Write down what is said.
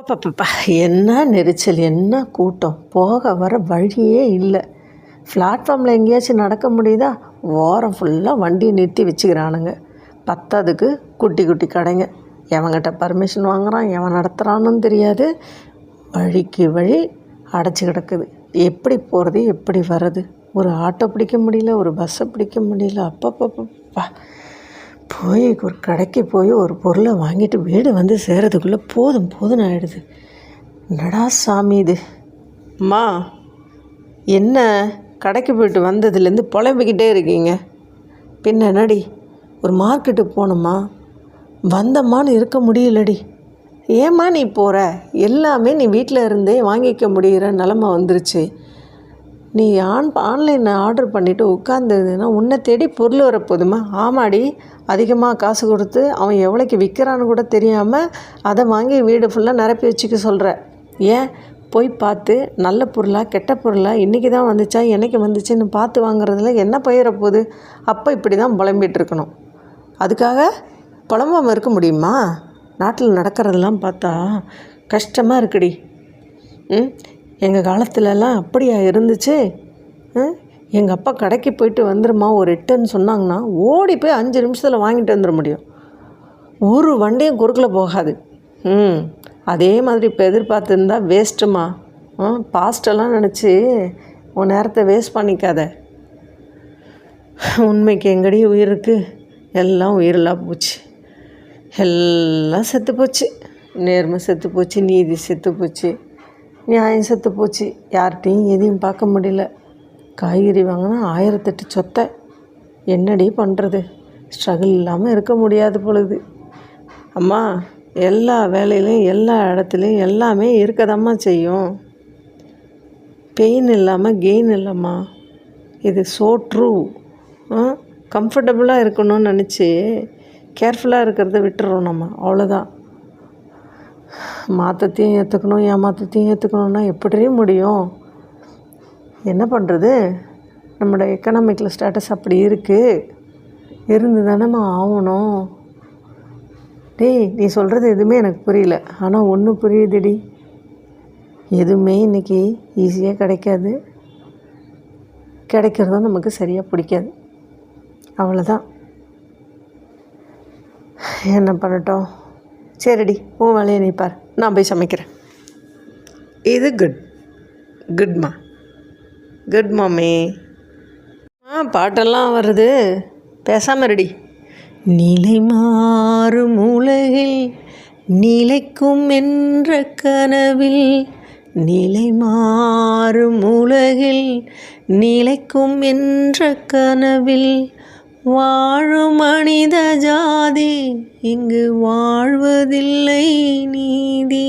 அப்பப்பப்பா! என்ன நெரிச்சல், என்ன கூட்டம்! போக வர வழியே இல்லை. பிளாட்ஃபார்மில் எங்கேயாச்சும் நடக்க முடியுதா? ஓரம் ஃபுல்லாக வண்டியை நிறுத்தி வச்சுக்கிறானுங்க. பத்தாததுக்கு குட்டி குட்டி கடைங்க. எவன்கிட்ட பர்மிஷன் வாங்குகிறான், எவன் நடத்துகிறான்னு தெரியாது. வழிக்கு வழி அடைச்சி கிடக்குது. எப்படி போகிறது, எப்படி வர்றது? ஒரு ஆட்டோ பிடிக்க முடியல, ஒரு பஸ்ஸை பிடிக்க முடியல. அப்பப்பப்பா! போய் ஒரு கடைக்கு போய் ஒரு பொருளை வாங்கிட்டு வீடு வந்து சேர்கிறதுக்குள்ளே போதும் போதும்னு ஆகிடுது. என்னடா சாமி இது! அம்மா, என்ன கடைக்கு போய்ட்டு வந்ததுலேருந்து புலம்பிக்கிட்டே இருக்கீங்க? பின்ன என்னடி, ஒரு மார்க்கெட்டுக்கு போனோம்மா, வந்தம்மான்னு இருக்க முடியலடி. ஏம்மா நீ போகிற? எல்லாமே நீ வீட்டில் இருந்தே வாங்கிக்க முடிகிற நிலமை வந்துருச்சு. நீ ஆன்லைனில் ஆர்டர் பண்ணிவிட்டு உட்காந்துதுன்னா உன்னை தேடி பொருள் வரப்போதுமா? ஆமாடி, அதிகமாக காசு கொடுத்து அவன் எவ்வளோக்கு விற்கிறான்னு கூட தெரியாமல் அதை வாங்கி வீடு ஃபுல்லாக நிரப்பி வச்சுக்க சொல்கிற. ஏன் போய் பார்த்து நல்ல பொருளாக கெட்ட பொருளாக இன்றைக்கி தான் வந்துச்சா என்னைக்கு வந்துச்சுன்னு பார்த்து வாங்குறதுல என்ன பயிர போகுது? அப்போ இப்படி தான் புலம்பிகிட்டு இருக்கணும். அதுக்காக புலம்பாமல் இருக்க முடியுமா? நாட்டில் நடக்கிறதெல்லாம் பார்த்தா கஷ்டமாக இருக்குடி. எங்கள் காலத்துலலாம் அப்படியா இருந்துச்சு? எங்கள் அப்பா கடைக்கு போயிட்டு வந்துருமா ஒரு 8ன்னு சொன்னாங்கன்னா ஓடி போய் 5 நிமிஷத்தில் வாங்கிட்டு வந்துட முடியும். ஒரு வண்டியும் குறுக்கில் போகாது. அதே மாதிரி இப்போ எதிர்பார்த்துருந்தா வேஸ்ட்டுமா. பாஸ்டெல்லாம் நினச்சி உன் நேரத்தை வேஸ்ட் பண்ணிக்காத. உண்மைக்கு எங்கடி உயிர் இருக்குது? எல்லாம் உயிரெல்லாம் போச்சு. எல்லாம் செத்து போச்சு. நேர்மை செத்து போச்சு, நீதி செத்து போச்சு, நியாயம் செத்து போச்சு. யார்கிட்டையும் எதையும் பார்க்க முடியல. காய்கறி வாங்கினா 1008 சொத்தை. என்னடி பண்ணுறது? ஸ்ட்ரகிள் இல்லாமல் இருக்க முடியாது பொழுது. அம்மா, எல்லா வேலையிலையும் எல்லா இடத்துலையும் எல்லாமே இருக்கதாம்மா செய்யும். பெயின் இல்லாமல் கெயின் இல்லைம்மா. இது ஸோ ட்ரூ. கம்ஃபர்டபுளாக இருக்கணும்னு நினச்சி கேர்ஃபுல்லாக இருக்கிறத விட்டுறோம் நம்ம, அவ்வளோதான். மாற்றத்தையும் ஏற்றுக்கணும், ஏமாற்றத்தையும் ஏற்றுக்கணுன்னா எப்படி முடியும்? என்ன பண்ணுறது? நம்மளோட எக்கனாமிக்கல் ஸ்டேட்டஸ் அப்படி இருக்குது. இருந்து தானேம்மா ஆகணும். டேய், நீ சொல்கிறது எதுவுமே எனக்கு புரியல. ஆனால் ஒன்று புரியுதுடி, எதுவுமே இன்றைக்கி ஈஸியாக கிடைக்காது. கிடைக்கிறதும் நமக்கு சரியாக பிடிக்காது. அவ்வளோதான். என்ன பண்ணட்டும்? சரிடி, உன் வேலையை நீ பார், நான் போய் சமைக்கிறேன். இது குட்மா. குட் மாமி. பாட்டெல்லாம் வருது, பேசாமல் ரெடி. நிலை மாறும் உலகில் நிலைக்கும் என்ற கனவில், நிலை மாறும் உலகில் நிலைக்கும் என்ற கனவில் வாழும் மனித ஜாதி இங்கு வாழ்வதில்லை நீதி.